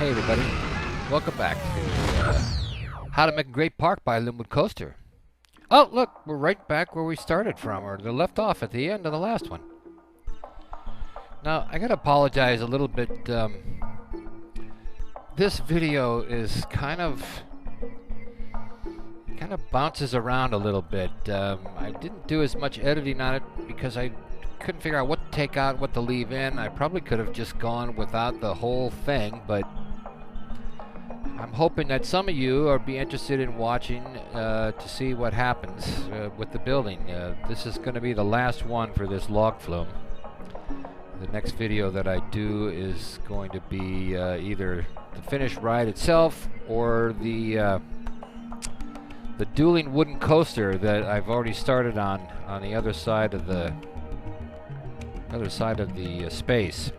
Hey everybody, welcome back to How to Make a Great Park by LynwoodCoaster. Oh look, we're right back where we started from, or the left off at the end of the last one. Now, I gotta apologize a little bit. This video is kind of bounces around a little bit. I didn't do as much editing on it because I couldn't figure out what to take out, what to leave in. I probably could have just gone without the whole thing, but I'm hoping that some of you will be interested in watching to see what happens with the building. This is going to be the last one for this log flume. The next video that I do is going to be either the finished ride itself or the dueling wooden coaster that I've already started on the other side of the space.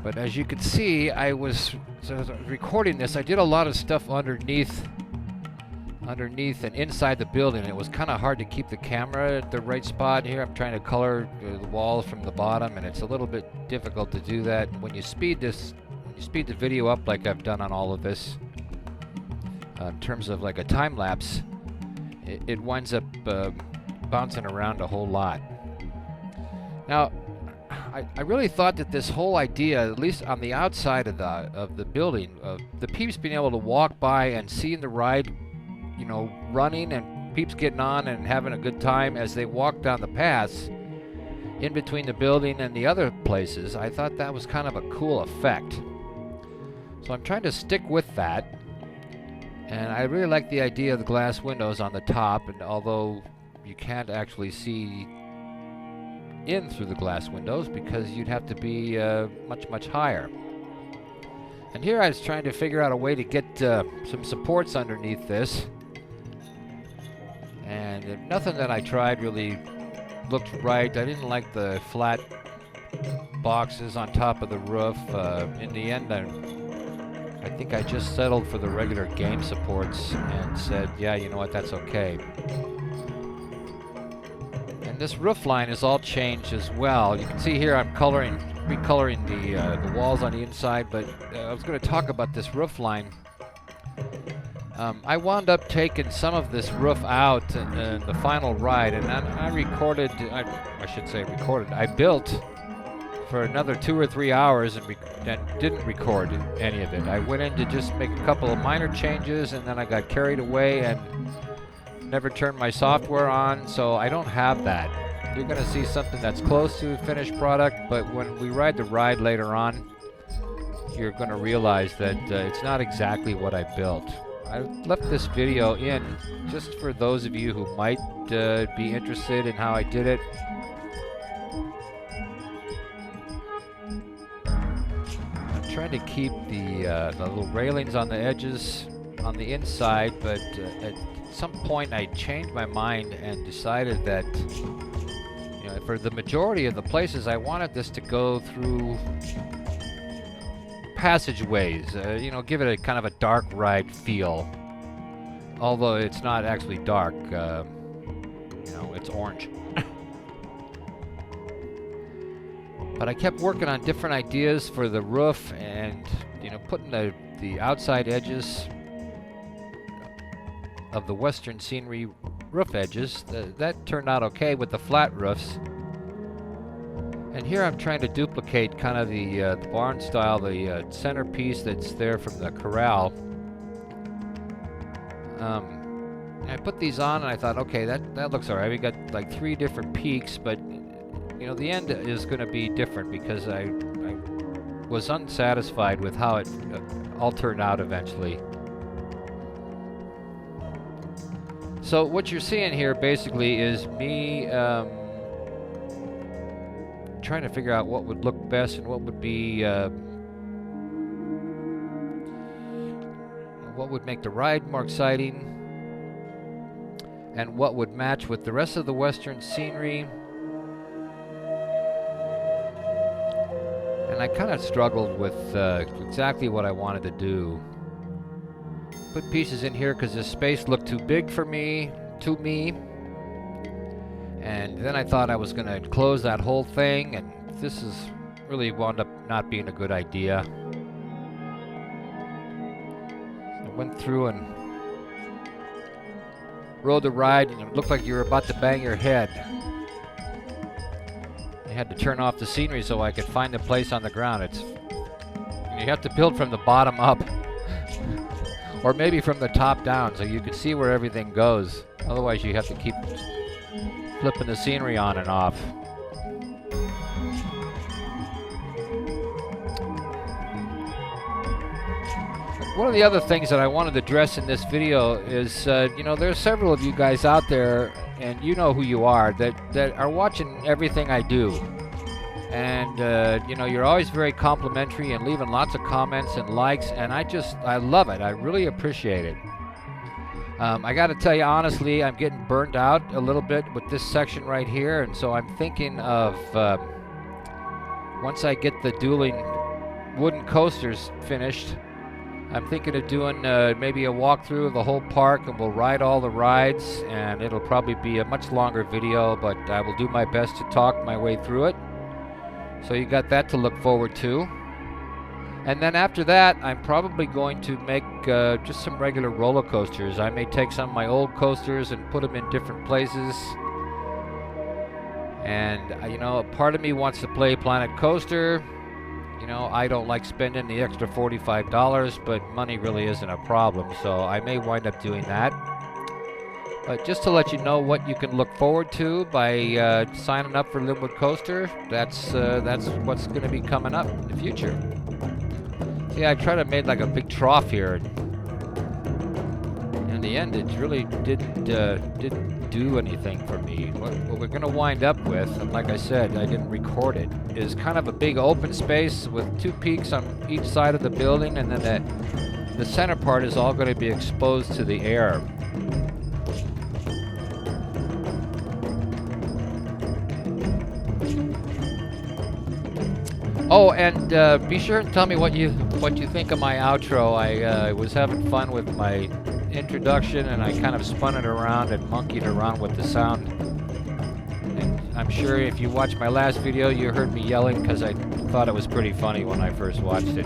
But as you can see, I was recording this. I did a lot of stuff underneath and inside the building. It was kind of hard to keep the camera at the right spot here. I'm trying to color the walls from the bottom, and it's a little bit difficult to do that. When you speed the video up like I've done on all of this, in terms of like a time lapse, it winds up bouncing around a whole lot. Now, I really thought that this whole idea, at least on the outside of the building, the peeps being able to walk by and seeing the ride, you know, running, and peeps getting on and having a good time as they walk down the paths in between the building and the other places, I thought that was kind of a cool effect. So I'm trying to stick with that, and I really like the idea of the glass windows on the top, and although you can't actually see in through the glass windows because you'd have to be much higher. And here I was trying to figure out a way to get some supports underneath this, and nothing that I tried really looked right. I didn't like the flat boxes on top of the roof. In the end, I think I just settled for the regular game supports and said, yeah, you know what, that's okay. This roof line is all changed as well. You can see here I'm recoloring the walls on the inside, but I was going to talk about this roof line. I wound up taking some of this roof out in the final ride, and I built for another 2 or 3 hours and didn't record any of it. I went in to just make a couple of minor changes, and then I got carried away and never turned my software on, so I don't have that. You're going to see something that's close to a finished product, but when we ride the ride later on, you're going to realize that it's not exactly what I built. I left this video in just for those of you who might be interested in how I did it. I'm trying to keep the little railings on the edges on the inside, but at some point I changed my mind and decided that, you know, for the majority of the places I wanted this to go through passageways, you know, give it a kind of a dark ride feel, although it's not actually dark, you know, it's orange. But I kept working on different ideas for the roof, and, you know, putting the outside edges of the western scenery roof edges. That turned out okay with the flat roofs. And here I'm trying to duplicate kind of the barn style, the centerpiece that's there from the corral. I put these on and I thought, okay, that looks alright. We got like 3 different peaks, but you know, the end is going to be different because I was unsatisfied with how it all turned out eventually. So what you're seeing here basically is me trying to figure out what would look best and what would be what would make the ride more exciting and what would match with the rest of the western scenery. And I kind of struggled with exactly what I wanted to do. Put pieces in here because this space looked too big for me, and then I thought I was going to close that whole thing, and this is really wound up not being a good idea. I went through and rode the ride, and it looked like you were about to bang your head. I had to turn off the scenery so I could find a place on the ground. You have to build from the bottom up, or maybe from the top down, so you can see where everything goes. Otherwise, you have to keep flipping the scenery on and off. One of the other things that I wanted to address in this video is, you know, there's several of you guys out there, and you know who you are, that are watching everything I do. And, you know, you're always very complimentary and leaving lots of comments and likes, and I love it. I really appreciate it. I got to tell you, honestly, I'm getting burned out a little bit with this section right here, and so I'm thinking of, once I get the dueling wooden coasters finished, I'm thinking of doing maybe a walkthrough of the whole park, and we'll ride all the rides, and it'll probably be a much longer video, but I will do my best to talk my way through it. So you got that to look forward to. And then after that, I'm probably going to make just some regular roller coasters. I may take some of my old coasters and put them in different places. And, you know, a part of me wants to play Planet Coaster. You know, I don't like spending the extra $45, but money really isn't a problem, so I may wind up doing that. But just to let you know what you can look forward to by signing up for LynwoodCoaster, that's what's going to be coming up in the future. See, I tried to make like a big trough here. In the end, it really didn't do anything for me. What we're going to wind up with, and like I said, I didn't record it, is kind of a big open space with two peaks on each side of the building, and then the center part is all going to be exposed to the air. Oh, and be sure and tell me what you think of my outro. I was having fun with my introduction, and I kind of spun it around and monkeyed around with the sound. And I'm sure if you watched my last video, you heard me yelling because I thought it was pretty funny when I first watched it.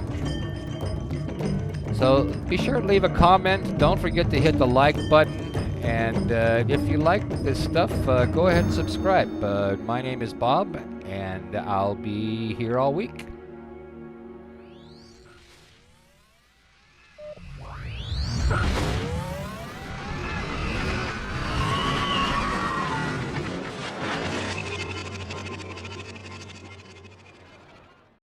So be sure to leave a comment. Don't forget to hit the like button. And if you like this stuff, go ahead and subscribe. My name is Bob, and I'll be here all week. You